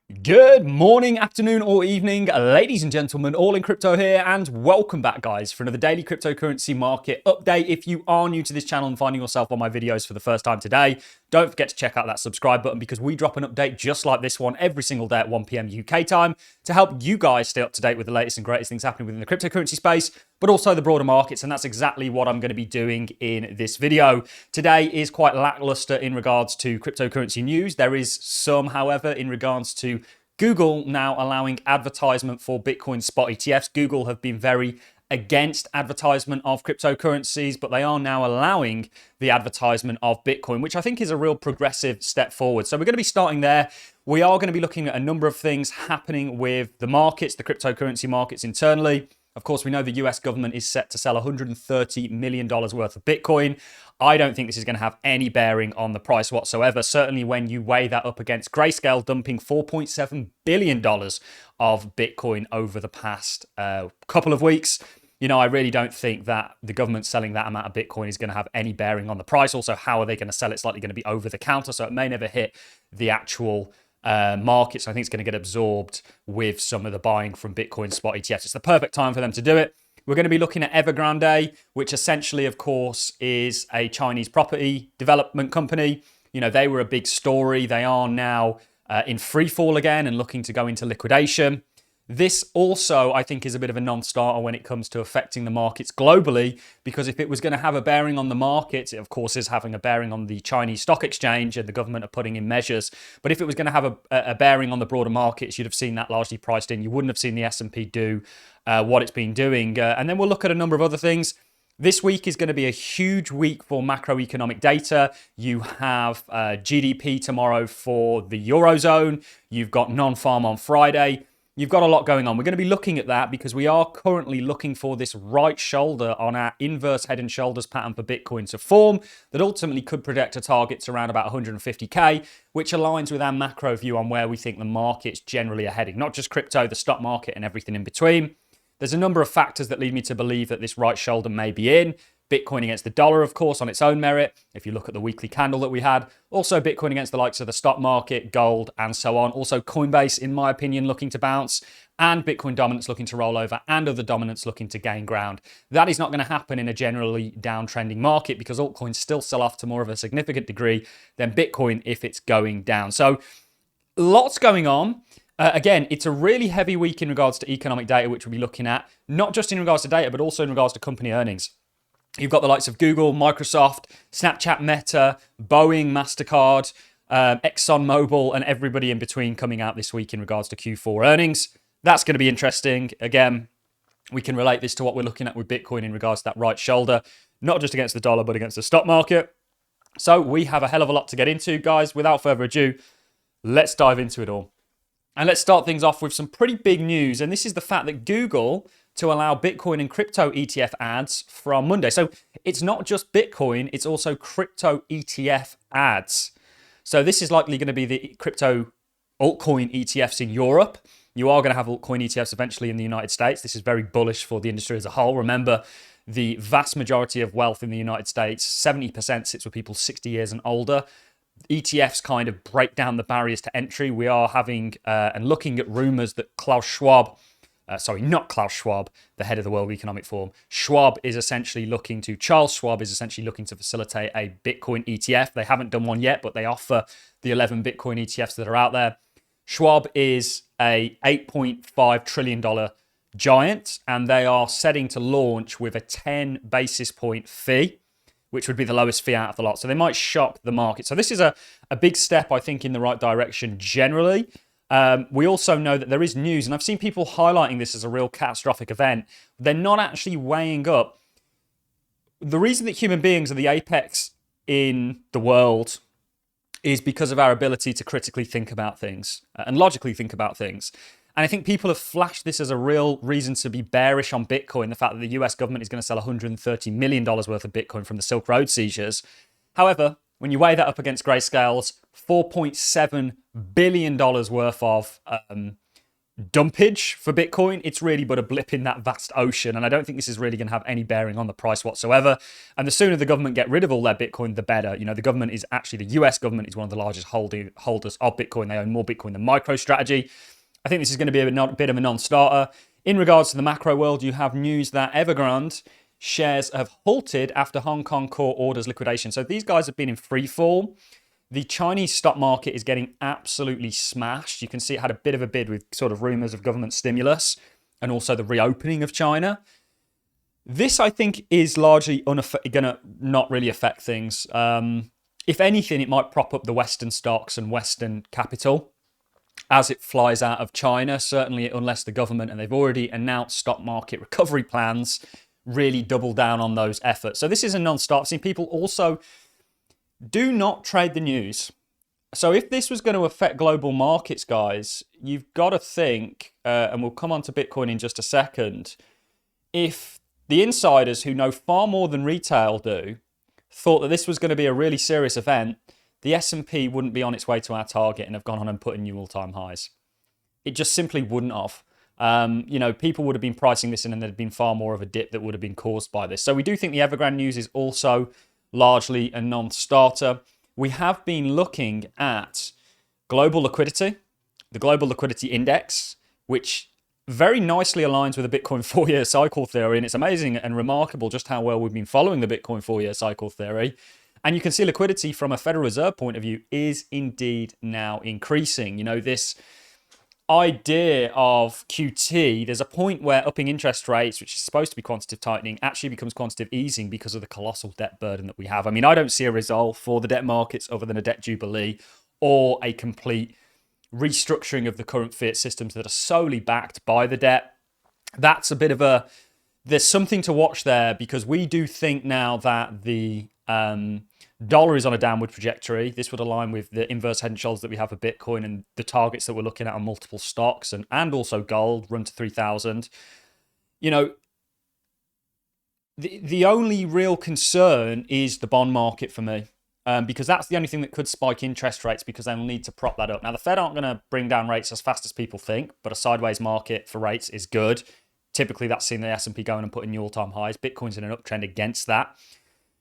Good morning, afternoon, or evening, ladies and gentlemen, all in crypto here, and welcome back, guys, for another daily cryptocurrency market update. If you are new to this channel and finding yourself on my videos for the first time today, don't forget to check out that subscribe button because we drop an update just like this one every single day at 1 p.m. UK time to help you guys stay up to date with the latest and greatest things happening within the cryptocurrency space, but also the broader markets, and that's exactly what I'm going to be doing in this video. Today is quite lackluster in regards to cryptocurrency news. There is some, however, in regards to Google now allowing advertisement for Bitcoin spot ETFs. Google have been very against advertisement of cryptocurrencies, but they are now allowing the advertisement of Bitcoin, which I think is a real progressive step forward. So we're going to be starting there. We are going to be looking at a number of things happening with the markets, the cryptocurrency markets internally. Of course, we know the US government is set to sell $130 million worth of Bitcoin. I don't think this is going to have any bearing on the price whatsoever. Certainly when you weigh that up against Grayscale dumping $4.7 billion of Bitcoin over the past couple of weeks. You know, I really don't think that the government selling that amount of Bitcoin is going to have any bearing on the price. Also, how are they going to sell it? It's likely going to be over the counter, so it may never hit the actual market. So I think it's going to get absorbed with some of the buying from Bitcoin spot ETFs. It's the perfect time for them to do it. We're going to be looking at Evergrande, which essentially, of course, is a Chinese property development company. You know, they were a big story. They are now in free fall again and looking to go into liquidation. This also, I think, is a bit of a non-starter when it comes to affecting the markets globally, because if it was going to have a bearing on the markets, it of course is having a bearing on the Chinese stock exchange, and the government are putting in measures. But if it was going to have a bearing on the broader markets, you'd have seen that largely priced in. You wouldn't have seen the S&P do what it's been doing. And then we'll look at a number of other things. This week is going to be a huge week for macroeconomic data. You have GDP tomorrow for the Eurozone. You've got non-farm on Friday. You've got a lot going on. We're going to be looking at that because we are currently looking for this right shoulder on our inverse head and shoulders pattern for Bitcoin to form that ultimately could predict a target to around about 150K, which aligns with our macro view on where we think the markets generally are heading, not just crypto, the stock market and everything in between. There's a number of factors that lead me to believe that this right shoulder may be in. Bitcoin against the dollar, of course, on its own merit. If you look at the weekly candle that we had. Also Bitcoin against the likes of the stock market, gold, and so on. Also Coinbase, in my opinion, looking to bounce. And Bitcoin dominance looking to roll over, and other dominance looking to gain ground. That is not going to happen in a generally downtrending market because altcoins still sell off to more of a significant degree than Bitcoin if it's going down. So lots going on. Again, it's a really heavy week in regards to economic data, which we'll be looking at, not just in regards to data, but also in regards to company earnings. You've got the likes of Google, Microsoft, Snapchat, Meta, Boeing, MasterCard, ExxonMobil, and everybody in between coming out this week in regards to Q4 earnings. That's going to be interesting. Again, we can relate this to what we're looking at with Bitcoin in regards to that right shoulder, not just against the dollar, but against the stock market. So we have a hell of a lot to get into, guys. Without further ado, let's dive into it all. And let's start things off with some pretty big news. And this is the fact that Google to allow Bitcoin and crypto ETF ads from Monday. So it's not just Bitcoin, it's also crypto ETF ads. So this is likely going to be the crypto altcoin ETFs in Europe. You are going to have altcoin ETFs eventually in the United States. This is very bullish for the industry as a whole. Remember, the vast majority of wealth in the United States, 70% sits with people 60 years and older. ETFs kind of break down the barriers to entry. We are having and looking at rumors that Klaus Schwab, not Klaus Schwab, the head of the World Economic Forum. Charles Schwab is essentially looking to facilitate a Bitcoin ETF. They haven't done one yet, but they offer the 11 Bitcoin ETFs that are out there. Schwab is a $8.5 trillion giant, and they are setting to launch with a 10 basis point fee, which would be the lowest fee out of the lot. So they might shock the market. So this is a big step, I think, in the right direction generally. We also know that there is news, and I've seen people highlighting this as a real catastrophic event. They're not actually weighing up. The reason that human beings are the apex in the world is because of our ability to critically think about things and logically think about things. And I think people have flashed this as a real reason to be bearish on Bitcoin, the fact that the US government is going to sell $130 million worth of Bitcoin from the Silk Road seizures. However, when you weigh that up against Grayscale's $4.7 billion worth of dumpage for Bitcoin, it's really but a blip in that vast ocean. And I don't think this is really going to have any bearing on the price whatsoever. And the sooner the government get rid of all their Bitcoin, the better. You know, the government is actually, the US government is one of the largest holders of Bitcoin. They own more Bitcoin than MicroStrategy. I think this is going to be a bit of a non-starter. In regards to the macro world, you have news that Evergrande shares have halted after Hong Kong court orders liquidation. So these guys have been in free fall. The Chinese stock market is getting absolutely smashed. You can see it had a bit of a bid with sort of rumors of government stimulus and also the reopening of China. This, I think, is largely going to not really affect things. If anything, it might prop up the Western stocks and Western capital as it flies out of China, certainly unless the government, and they've already announced stock market recovery plans, really double down on those efforts. So this is a non-stop. I've seen people also do not trade the news. So if this was going to affect global markets, guys, you've got to think, and we'll come on to Bitcoin in just a second, if the insiders who know far more than retail do thought that this was going to be a really serious event, the S&P wouldn't be on its way to our target and have gone on and put in new all-time highs. It just simply wouldn't have. You know, people would have been pricing this in and there'd been far more of a dip that would have been caused by this. So we do think the Evergrande news is also largely a non-starter. We have been looking at global liquidity, the global liquidity index, which very nicely aligns with the Bitcoin 4-year cycle theory. And it's amazing and remarkable just how well we've been following the Bitcoin 4-year cycle theory. And you can see liquidity from a Federal Reserve point of view is indeed now increasing. You know, this idea of QT, there's a point where upping interest rates, which is supposed to be quantitative tightening, actually becomes quantitative easing because of the colossal debt burden that we have. I mean, I don't see a result for the debt markets other than a debt jubilee or a complete restructuring of the current fiat systems that are solely backed by the debt. That's a bit of a, there's something to watch there, because we do think now that the dollar is on a downward trajectory. This would align with the inverse head and shoulders that we have for Bitcoin and the targets that we're looking at on multiple stocks and also gold, run to 3,000. You know, the only real concern is the bond market for me, because that's the only thing that could spike interest rates, because they'll need to prop that up. Now, the Fed aren't going to bring down rates as fast as people think, but a sideways market for rates is good. Typically, that's seen the S&P going and putting new all-time highs. Bitcoin's in an uptrend against that.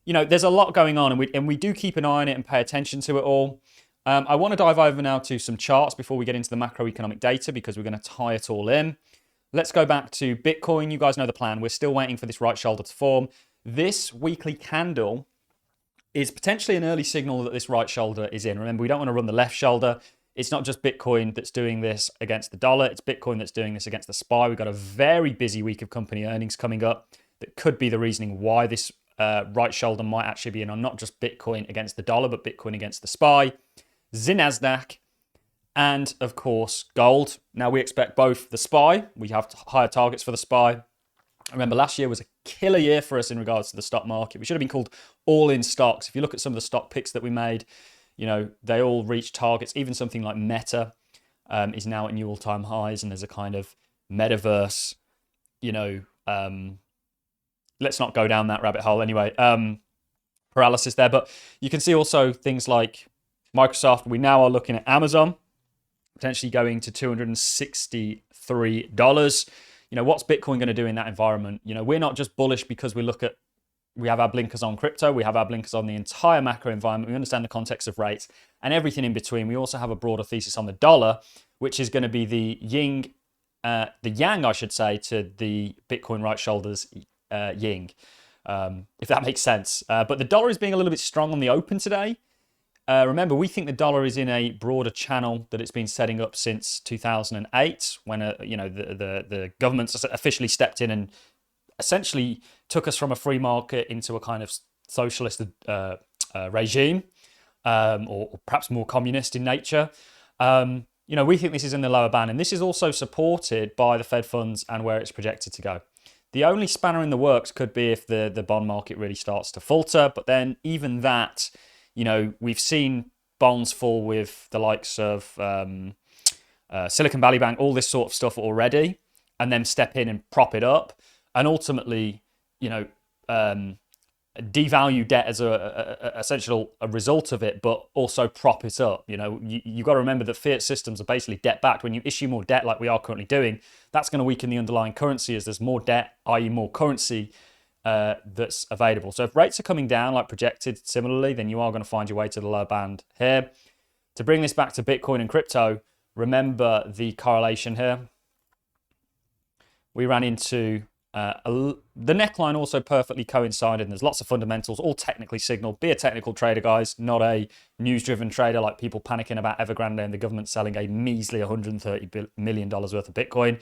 You know, there's a lot going on, and we do keep an eye on it and pay attention to it all. I want to dive over now to some charts before we get into the macroeconomic data, because we're going to tie it all in. Let's go back to Bitcoin. You guys know the plan. We're still waiting for this right shoulder to form. This weekly candle is potentially an early signal that this right shoulder is in. Remember, we don't want to run the left shoulder. It's not just Bitcoin that's doing this against the dollar. It's Bitcoin that's doing this against the SPY. We've got a very busy week of company earnings coming up that could be the reasoning why this right shoulder might actually be in on not just Bitcoin against the dollar, but Bitcoin against the SPY, NASDAQ, and of course, gold. Now we expect both the SPY. We have higher targets for the SPY. Remember, last year was a killer year for us in regards to the stock market. We should have been called all-in stocks. If you look at some of the stock picks that we made, you know, they all reached targets. Even something like Meta is now at new all-time highs, and there's a kind of metaverse, you know, let's not go down that rabbit hole anyway, paralysis there. But you can see also things like Microsoft. We now are looking at Amazon potentially going to $263. You know, what's Bitcoin going to do in that environment? You know, we're not just bullish because we have our blinkers on crypto. We have our blinkers on the entire macro environment. We understand the context of rates and everything in between. We also have a broader thesis on the dollar, which is going to be the yang, I should say, to the Bitcoin right shoulders yin, if that makes sense. But the dollar is being a little bit strong on the open today. Remember, we think the dollar is in a broader channel that it's been setting up since 2008, when you know, the government's officially stepped in and essentially took us from a free market into a kind of socialist regime, or perhaps more communist in nature. You know, we think this is in the lower band, and this is also supported by the Fed funds and where it's projected to go. The only spanner in the works could be if the bond market really starts to falter, but then even that, you know, we've seen bonds fall with the likes of Silicon Valley Bank, all this sort of stuff already, and then step in and prop it up. And ultimately, you know, devalue debt as a essential a result of it, but also prop it up. You know, you've got to remember that fiat systems are basically debt backed. When you issue more debt like we are currently doing, that's going to weaken the underlying currency as there's more debt, i.e. more currency that's available. So if rates are coming down like projected similarly, then you are going to find your way to the lower band here. To bring this back to Bitcoin and crypto, remember the correlation here. We ran into the neckline also perfectly coincided, and there's lots of fundamentals, all technically signaled. Be a technical trader, guys, not a news-driven trader like people panicking about Evergrande and the government selling a measly $130 million worth of Bitcoin.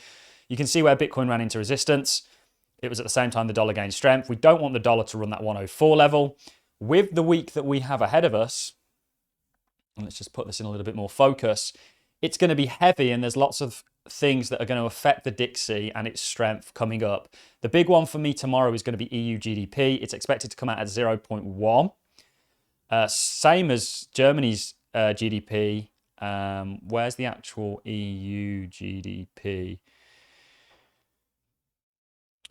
You can see where Bitcoin ran into resistance. It was at the same time the dollar gained strength. We don't want the dollar to run that 104 level. With the week that we have ahead of us, and let's just put this in a little bit more focus, it's going to be heavy, and there's lots of things that are going to affect the DXY and its strength coming up. The big one for me tomorrow is going to be EU GDP. It's expected to come out at 0.1. Same as Germany's GDP. Where's the actual EU GDP?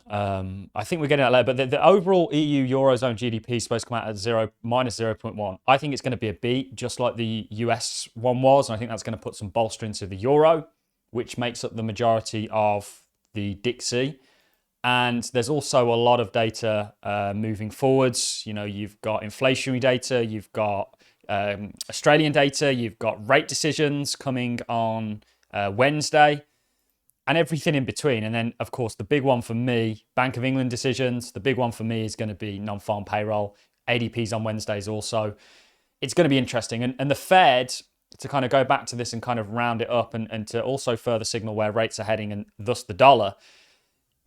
I think we're getting that later, but the overall EU Eurozone GDP is supposed to come out at minus 0.1. I think it's going to be a beat, just like the US one was, and I think that's going to put some bolster into the euro, which makes up the majority of the DXY. And there's also a lot of data moving forwards. You know, you've got inflationary data, you've got Australian data, you've got rate decisions coming on Wednesday, and everything in between. And then, of course, the big one for me, Bank of England decisions. The big one for me is going to be non-farm payroll. ADP's on Wednesdays also. It's going to be interesting. And the Fed, to kind of go back to this and kind of round it up and to also further signal where rates are heading and thus the dollar,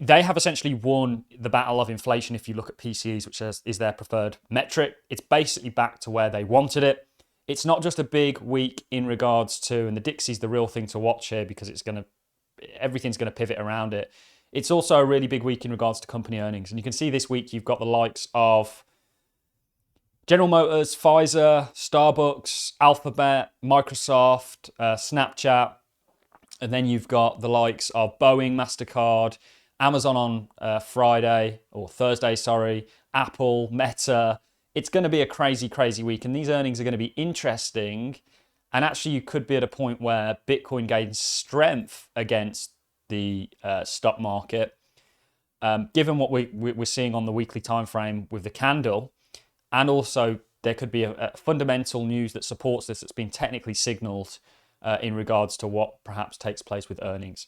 they have essentially won the battle of inflation. If you look at PCEs, which is their preferred metric, it's basically back to where they wanted it. It's not just a big week in regards to, and the DXY's the real thing to watch here because everything's going to pivot around it. It's also a really big week in regards to company earnings. And you can see this week you've got the likes of General Motors, Pfizer, Starbucks, Alphabet, Microsoft, Snapchat. And then you've got the likes of Boeing, MasterCard, Amazon on Friday or Thursday, sorry, Apple, Meta. It's going to be a crazy, crazy week. And these earnings are going to be interesting. And actually, you could be at a point where Bitcoin gains strength against the stock market, given what we're seeing on the weekly time frame with the candle. And also, there could be a fundamental news that supports this that's been technically signaled in regards to what perhaps takes place with earnings.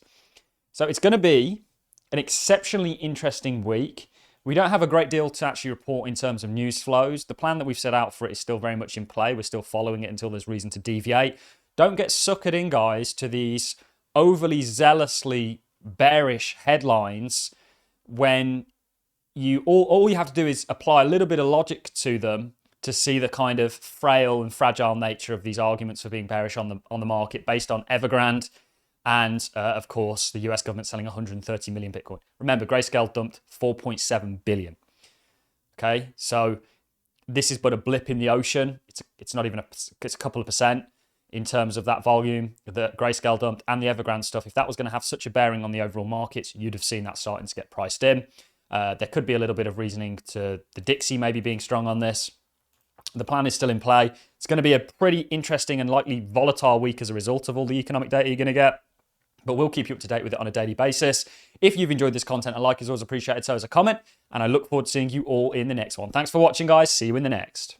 So it's going to be an exceptionally interesting week. We don't have a great deal to actually report in terms of news flows. The plan that we've set out for it is still very much in play. We're still following it until there's reason to deviate. Don't get suckered in, guys, to these overly zealously bearish headlines when all you have to do is apply a little bit of logic to them to see the kind of frail and fragile nature of these arguments for being bearish on the market based on Evergrande. And, of course, the US government selling 130 million Bitcoin. Remember, Grayscale dumped 4.7 billion. Okay, so this is but a blip in the ocean. It's not even it's a couple of percent in terms of that volume that Grayscale dumped and the Evergrande stuff. If that was going to have such a bearing on the overall markets, you'd have seen that starting to get priced in. There could be a little bit of reasoning to the DXY maybe being strong on this. The plan is still in play. It's going to be a pretty interesting and likely volatile week as a result of all the economic data you're going to get. But we'll keep you up to date with it on a daily basis. If you've enjoyed this content, a like is always appreciated, so is a comment. And I look forward to seeing you all in the next one. Thanks for watching, guys. See you in the next.